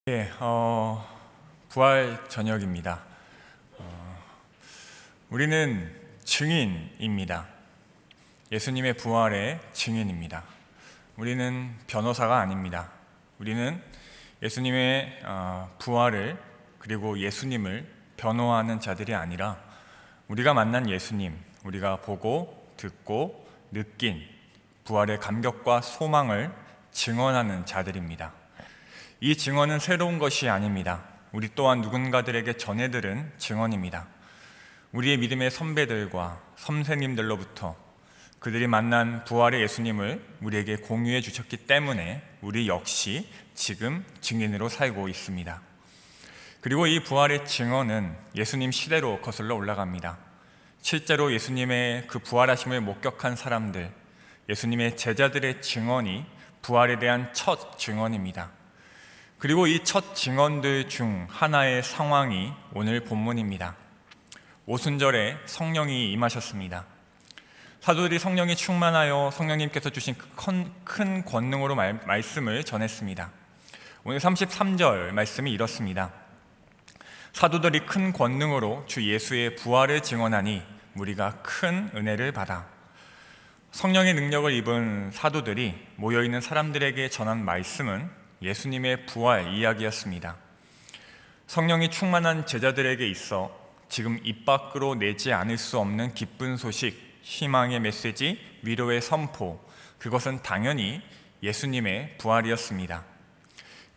예, 부활 저녁입니다. 우리는 증인입니다. 예수님의 부활의 증인입니다. 우리는 변호사가 아닙니다. 우리는 예수님의 부활을 그리고 예수님을 변호하는 자들이 아니라 우리가 만난 예수님, 우리가 보고 듣고 느낀 부활의 감격과 소망을 증언하는 자들입니다. 이 증언은 새로운 것이 아닙니다. 우리 또한 누군가들에게 전해들은 증언입니다. 우리의 믿음의 선배들과 선생님들로부터 그들이 만난 부활의 예수님을 우리에게 공유해 주셨기 때문에 우리 역시 지금 증인으로 살고 있습니다. 그리고 이 부활의 증언은 예수님 시대로 거슬러 올라갑니다. 실제로 예수님의 그 부활하심을 목격한 사람들, 예수님의 제자들의 증언이 부활에 대한 첫 증언입니다. 그리고 이 첫 증언들 중 하나의 상황이 오늘 본문입니다. 오순절에 성령이 임하셨습니다. 사도들이 성령이 충만하여 성령님께서 주신 큰 권능으로 말씀을 전했습니다. 오늘 33절 말씀이 이렇습니다. 사도들이 큰 권능으로 주 예수의 부활을 증언하니 우리가 큰 은혜를 받아. 성령의 능력을 입은 사도들이 모여있는 사람들에게 전한 말씀은 예수님의 부활 이야기였습니다. 성령이 충만한 제자들에게 있어 지금 입 밖으로 내지 않을 수 없는 기쁜 소식, 희망의 메시지, 위로의 선포, 그것은 당연히 예수님의 부활이었습니다.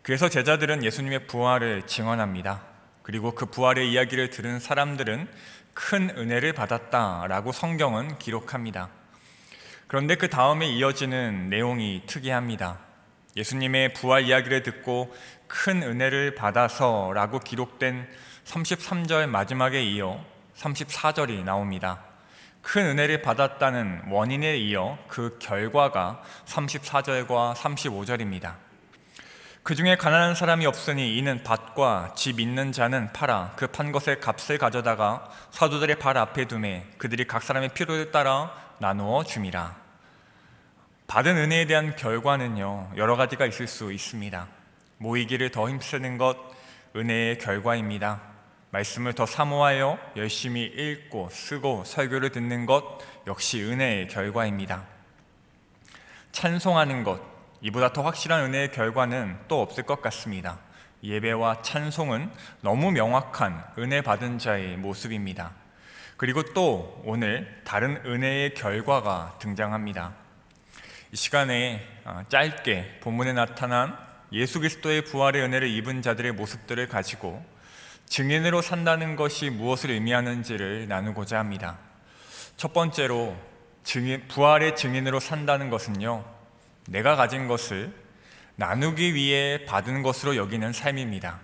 그래서 제자들은 예수님의 부활을 증언합니다. 그리고 그 부활의 이야기를 들은 사람들은 큰 은혜를 받았다라고 성경은 기록합니다. 그런데 그 다음에 이어지는 내용이 특이합니다. 예수님의 부활 이야기를 듣고 큰 은혜를 받아서 라고 기록된 33절 마지막에 이어 34절이 나옵니다. 큰 은혜를 받았다는 원인에 이어 그 결과가 34절과 35절입니다. 그 중에 가난한 사람이 없으니 이는 밭과 집 있는 자는 팔아 그 판 것의 값을 가져다가 사도들의 발 앞에 두매 그들이 각 사람의 필요를 따라 나누어 줌이라. 받은 은혜에 대한 결과는요, 여러 가지가 있을 수 있습니다. 모이기를 더 힘쓰는 것, 은혜의 결과입니다. 말씀을 더 사모하여 열심히 읽고 쓰고 설교를 듣는 것, 역시 은혜의 결과입니다. 찬송하는 것, 이보다 더 확실한 은혜의 결과는 또 없을 것 같습니다. 예배와 찬송은 너무 명확한 은혜 받은 자의 모습입니다. 그리고 또 오늘 다른 은혜의 결과가 등장합니다. 이 시간에 짧게 본문에 나타난 예수 그리스도의 부활의 은혜를 입은 자들의 모습들을 가지고 증인으로 산다는 것이 무엇을 의미하는지를 나누고자 합니다. 첫 번째로 부활의 증인으로 산다는 것은요, 내가 가진 것을 나누기 위해 받은 것으로 여기는 삶입니다.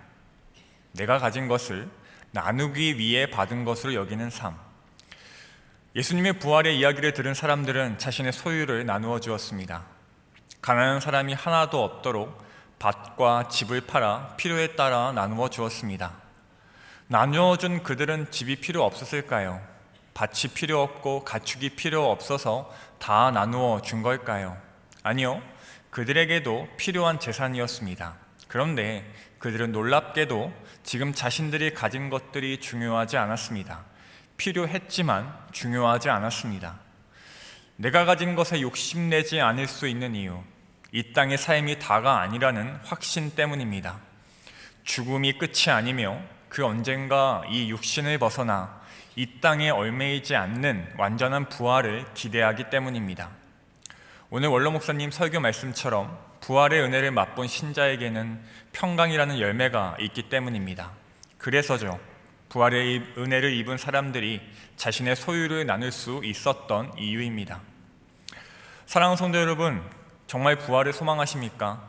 내가 가진 것을 나누기 위해 받은 것으로 여기는 삶. 예수님의 부활의 이야기를 들은 사람들은 자신의 소유를 나누어 주었습니다. 가난한 사람이 하나도 없도록 밭과 집을 팔아 필요에 따라 나누어 주었습니다. 나누어 준 그들은 집이 필요 없었을까요? 밭이 필요 없고 가축이 필요 없어서 다 나누어 준 걸까요? 아니요, 그들에게도 필요한 재산이었습니다. 그런데 그들은 놀랍게도 지금 자신들이 가진 것들이 중요하지 않았습니다. 필요했지만 중요하지 않았습니다. 내가 가진 것에 욕심내지 않을 수 있는 이유, 이 땅의 삶이 다가 아니라는 확신 때문입니다. 죽음이 끝이 아니며 그 언젠가 이 육신을 벗어나 이 땅에 얽매이지 않는 완전한 부활을 기대하기 때문입니다. 오늘 원로 목사님 설교 말씀처럼 부활의 은혜를 맛본 신자에게는 평강이라는 열매가 있기 때문입니다. 그래서죠, 부활의 은혜를 입은 사람들이 자신의 소유를 나눌 수 있었던 이유입니다. 사랑하는 성도 여러분, 정말 부활을 소망하십니까?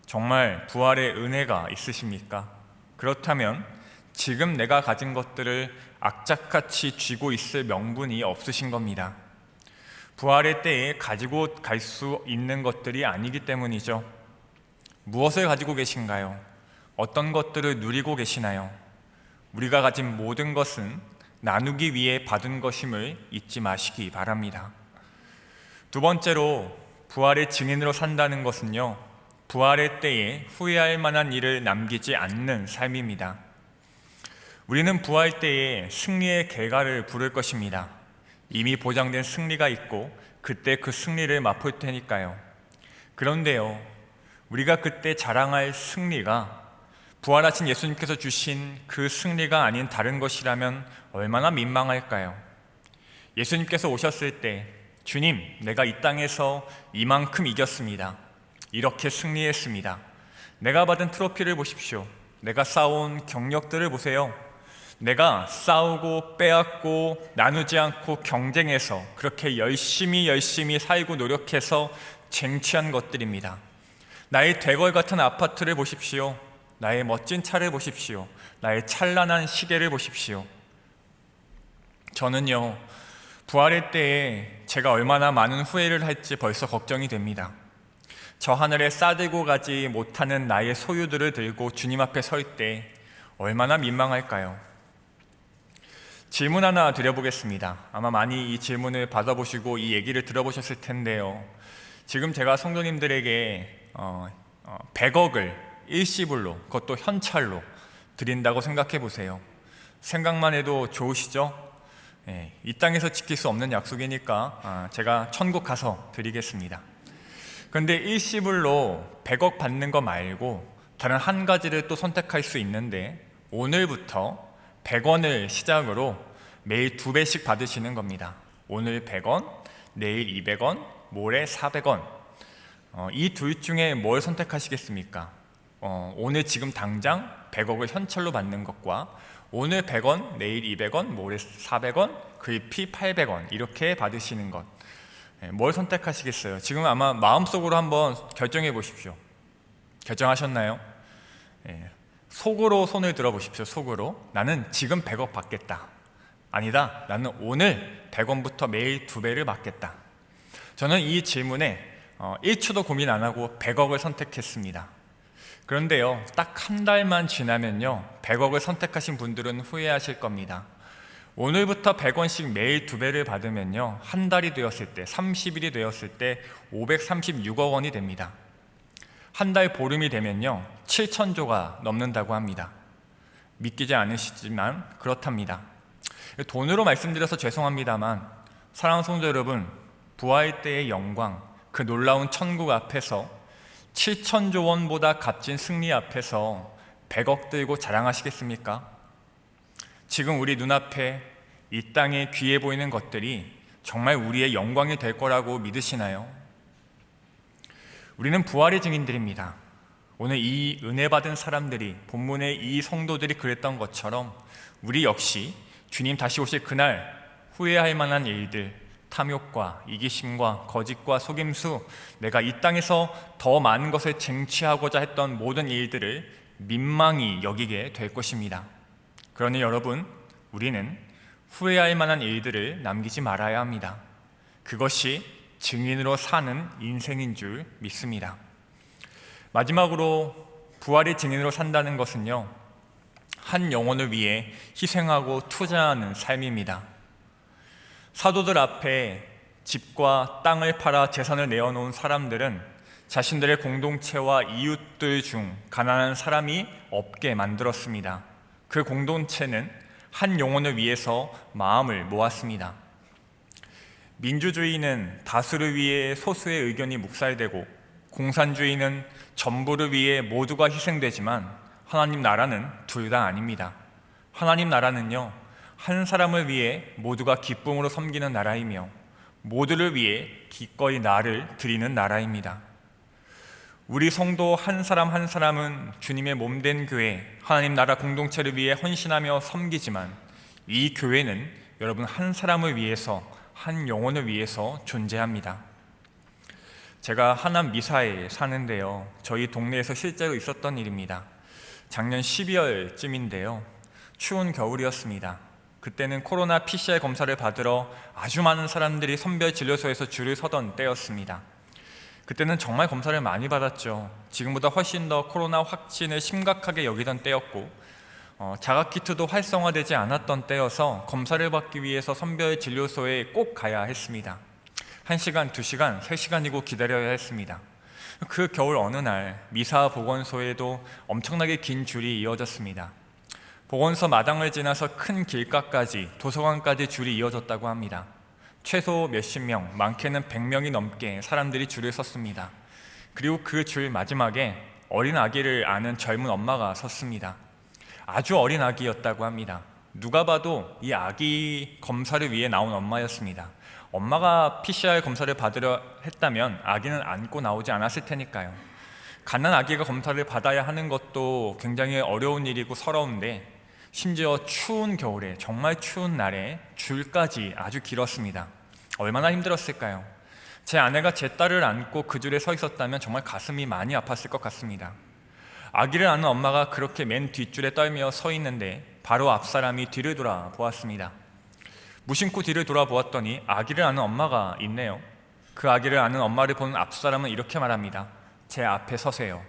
정말 부활의 은혜가 있으십니까? 그렇다면 지금 내가 가진 것들을 악착같이 쥐고 있을 명분이 없으신 겁니다. 부활의 때에 가지고 갈 수 있는 것들이 아니기 때문이죠. 무엇을 가지고 계신가요? 어떤 것들을 누리고 계시나요? 우리가 가진 모든 것은 나누기 위해 받은 것임을 잊지 마시기 바랍니다. 두 번째로 부활의 증인으로 산다는 것은요, 부활의 때에 후회할 만한 일을 남기지 않는 삶입니다. 우리는 부활 때에 승리의 개가를 부를 것입니다. 이미 보장된 승리가 있고 그때 그 승리를 맛볼 테니까요. 그런데요, 우리가 그때 자랑할 승리가 부활하신 예수님께서 주신 그 승리가 아닌 다른 것이라면 얼마나 민망할까요? 예수님께서 오셨을 때 주님, 내가 이 땅에서 이만큼 이겼습니다. 이렇게 승리했습니다. 내가 받은 트로피를 보십시오. 내가 쌓아온 경력들을 보세요. 내가 싸우고 빼앗고 나누지 않고 경쟁해서 그렇게 열심히 살고 노력해서 쟁취한 것들입니다. 나의 대궐 같은 아파트를 보십시오. 나의 멋진 차를 보십시오. 나의 찬란한 시계를 보십시오. 저는요, 부활의 때에 제가 얼마나 많은 후회를 할지 벌써 걱정이 됩니다. 저 하늘에 싸들고 가지 못하는 나의 소유들을 들고 주님 앞에 설 때 얼마나 민망할까요? 질문 하나 드려보겠습니다. 아마 많이 이 질문을 받아보시고 이 얘기를 들어보셨을 텐데요. 지금 제가 성도님들에게 100억을 일시불로, 그것도 현찰로 드린다고 생각해 보세요. 생각만 해도 좋으시죠? 이 땅에서 지킬 수 없는 약속이니까 제가 천국 가서 드리겠습니다. 그런데 일시불로 100억 받는 거 말고 다른 한 가지를 또 선택할 수 있는데 오늘부터 100원을 시작으로 매일 2배씩 받으시는 겁니다. 오늘 100원, 내일 200원, 모레 400원. 이 둘 중에 뭘 선택하시겠습니까? 오늘 지금 당장 100억을 현찰로 받는 것과 오늘 100원, 내일 200원, 모레 400원, 글피 800원 이렇게 받으시는 것. 뭘 선택하시겠어요? 지금 아마 마음속으로 한번 결정해 보십시오. 결정하셨나요? 속으로 손을 들어 보십시오. 속으로. 나는 지금 100억 받겠다. 아니다. 나는 오늘 100원부터 매일 2배를 받겠다. 저는 이 질문에 1초도 고민 안 하고 100억을 선택했습니다. 그런데요, 딱 한 달만 지나면요, 100억을 선택하신 분들은 후회하실 겁니다. 오늘부터 100원씩 매일 2배를 받으면요, 한 달이 되었을 때, 30일이 되었을 때 536억 원이 됩니다. 한 달 보름이 되면요 7천조가 넘는다고 합니다. 믿기지 않으시지만 그렇답니다. 돈으로 말씀드려서 죄송합니다만 사랑하는 성도 여러분, 부활 때의 영광, 그 놀라운 천국 앞에서 7천조 원보다 값진 승리 앞에서 100억 들고 자랑하시겠습니까? 지금 우리 눈앞에 이 땅에 귀해 보이는 것들이 정말 우리의 영광이 될 거라고 믿으시나요? 우리는 부활의 증인들입니다. 오늘 이 은혜 받은 사람들이, 본문의 이 성도들이 그랬던 것처럼 우리 역시 주님 다시 오실 그날 후회할 만한 일들, 탐욕과 이기심과 거짓과 속임수, 내가 이 땅에서 더 많은 것을 쟁취하고자 했던 모든 일들을 민망히 여기게 될 것입니다. 그러니 여러분, 우리는 후회할 만한 일들을 남기지 말아야 합니다. 그것이 증인으로 사는 인생인 줄 믿습니다. 마지막으로 부활의 증인으로 산다는 것은요, 한 영혼을 위해 희생하고 투자하는 삶입니다. 사도들 앞에 집과 땅을 팔아 재산을 내어놓은 사람들은 자신들의 공동체와 이웃들 중 가난한 사람이 없게 만들었습니다. 그 공동체는 한 영혼을 위해서 마음을 모았습니다. 민주주의는 다수를 위해 소수의 의견이 묵살되고, 공산주의는 전부를 위해 모두가 희생되지만 하나님 나라는 둘 다 아닙니다. 하나님 나라는요, 한 사람을 위해 모두가 기쁨으로 섬기는 나라이며 모두를 위해 기꺼이 나를 드리는 나라입니다. 우리 성도 한 사람 한 사람은 주님의 몸된 교회, 하나님 나라 공동체를 위해 헌신하며 섬기지만 이 교회는 여러분 한 사람을 위해서, 한 영혼을 위해서 존재합니다. 제가 하남 미사에 사는데요, 저희 동네에서 실제로 있었던 일입니다. 작년 12월쯤인데요 추운 겨울이었습니다. 그때는 코로나 PCR 검사를 받으러 아주 많은 사람들이 선별진료소에서 줄을 서던 때였습니다. 그때는 정말 검사를 많이 받았죠. 지금보다 훨씬 더 코로나 확진을 심각하게 여기던 때였고, 자가키트도 활성화되지 않았던 때여서 검사를 받기 위해서 선별진료소에 꼭 가야 했습니다. 1시간, 2시간, 3시간이고 기다려야 했습니다. 그 겨울 어느 날 미사 보건소에도 엄청나게 긴 줄이 이어졌습니다. 보건소 마당을 지나서 큰 길가까지, 도서관까지 줄이 이어졌다고 합니다. 최소 몇십 명, 많게는 100명이 넘게 사람들이 줄을 섰습니다. 그리고 그 줄 마지막에 어린 아기를 안은 젊은 엄마가 섰습니다. 아주 어린 아기였다고 합니다. 누가 봐도 이 아기 검사를 위해 나온 엄마였습니다. 엄마가 PCR 검사를 받으려 했다면 아기는 안고 나오지 않았을 테니까요. 갓난 아기가 검사를 받아야 하는 것도 굉장히 어려운 일이고 서러운데, 심지어 추운 겨울에, 정말 추운 날에 줄까지 아주 길었습니다. 얼마나 힘들었을까요? 제 아내가 제 딸을 안고 그 줄에 서 있었다면 정말 가슴이 많이 아팠을 것 같습니다. 아기를 안은 엄마가 그렇게 맨 뒷줄에 떨며 서 있는데 바로 앞 사람이 뒤를 돌아보았습니다. 무심코 뒤를 돌아보았더니 아기를 안은 엄마가 있네요. 그 아기를 안은 엄마를 보는 앞 사람은 이렇게 말합니다. 제 앞에 서세요.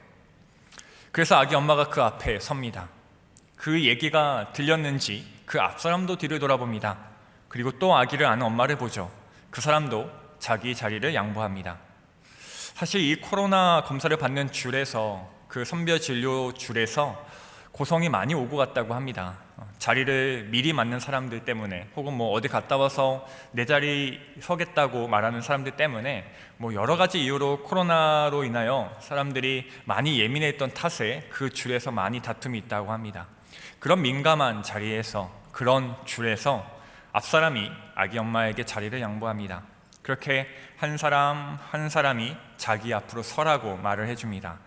그래서 아기 엄마가 그 앞에 섭니다. 그 얘기가 들렸는지 그 앞 사람도 뒤를 돌아봅니다. 그리고 또 아기를 안은 엄마를 보죠. 그 사람도 자기 자리를 양보합니다. 사실 이 코로나 검사를 받는 줄에서, 그 선별진료 줄에서 고성이 많이 오고 갔다고 합니다. 자리를 미리 맞는 사람들 때문에, 혹은 어디 갔다 와서 내 자리 서겠다고 말하는 사람들 때문에 여러 가지 이유로 코로나로 인하여 사람들이 많이 예민했던 탓에 그 줄에서 많이 다툼이 있다고 합니다. 그런 민감한 자리에서, 그런 줄에서 앞사람이 아기 엄마에게 자리를 양보합니다. 그렇게 한 사람 한 사람이 자기 앞으로 서라고 말을 해줍니다.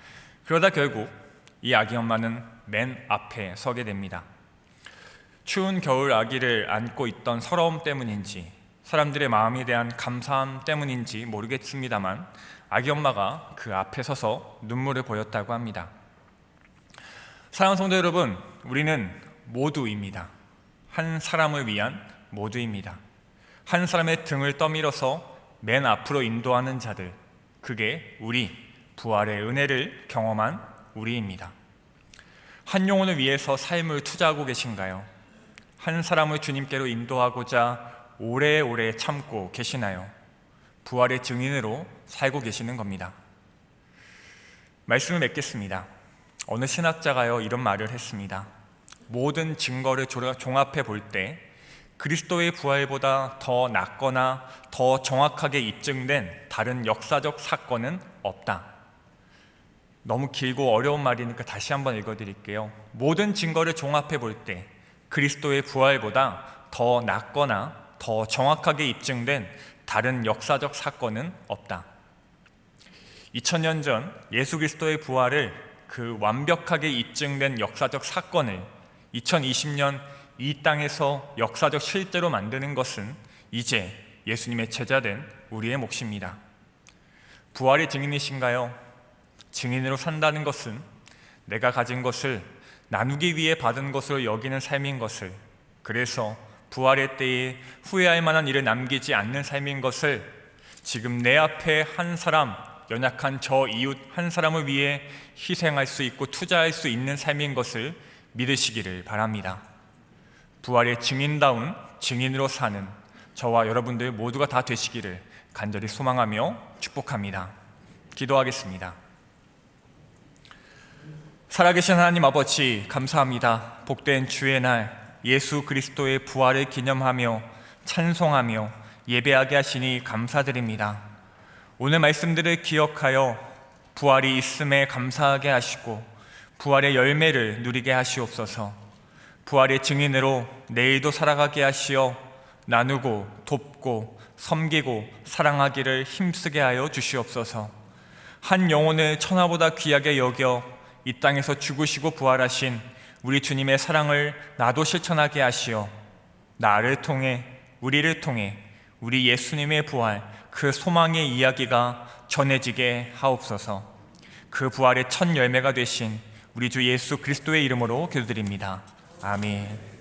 그러다 결국 이 아기 엄마는 맨 앞에 서게 됩니다. 추운 겨울 아기를 안고 있던 서러움 때문인지, 사람들의 마음에 대한 감사함 때문인지 모르겠습니다만 아기 엄마가 그 앞에 서서 눈물을 보였다고 합니다. 사랑하는 성도 여러분, 우리는 모두입니다. 한 사람을 위한 모두입니다. 한 사람의 등을 떠밀어서 맨 앞으로 인도하는 자들, 그게 우리 부활의 은혜를 경험한 우리입니다. 한 영혼을 위해서 삶을 투자하고 계신가요? 한 사람을 주님께로 인도하고자 오래오래 참고 계시나요? 부활의 증인으로 살고 계시는 겁니다. 말씀을 맺겠습니다. 어느 신학자가요 이런 말을 했습니다. 모든 증거를 종합해 볼 때 그리스도의 부활보다 더 낫거나 더 정확하게 입증된 다른 역사적 사건은 없다. 너무 길고 어려운 말이니까 다시 한번 읽어드릴게요. 모든 증거를 종합해 볼 때 그리스도의 부활보다 더 낫거나 더 정확하게 입증된 다른 역사적 사건은 없다. 2000년 전 예수 그리스도의 부활을, 그 완벽하게 입증된 역사적 사건을 2020년 이 땅에서 역사적 실제로 만드는 것은 이제 예수님의 제자된 우리의 몫입니다. 부활의 증인이신가요? 증인으로 산다는 것은 내가 가진 것을 나누기 위해 받은 것으로 여기는 삶인 것을, 그래서 부활의 때에 후회할 만한 일을 남기지 않는 삶인 것을, 지금 내 앞에 한 사람, 연약한 저 이웃 한 사람을 위해 희생할 수 있고 투자할 수 있는 삶인 것을 믿으시기를 바랍니다. 부활의 증인다운 증인으로 사는 저와 여러분들 모두가 다 되시기를 간절히 소망하며 축복합니다. 기도하겠습니다. 살아계신 하나님 아버지, 감사합니다. 복된 주의 날 예수 그리스도의 부활을 기념하며 찬송하며 예배하게 하시니 감사드립니다. 오늘 말씀들을 기억하여 부활이 있음에 감사하게 하시고 부활의 열매를 누리게 하시옵소서. 부활의 증인으로 내일도 살아가게 하시어 나누고 돕고 섬기고 사랑하기를 힘쓰게 하여 주시옵소서. 한 영혼을 천하보다 귀하게 여겨 이 땅에서 죽으시고 부활하신 우리 주님의 사랑을 나도 실천하게 하시어 나를 통해, 우리를 통해 우리 예수님의 부활, 그 소망의 이야기가 전해지게 하옵소서. 그 부활의 첫 열매가 되신 우리 주 예수 그리스도의 이름으로 기도드립니다. 아멘.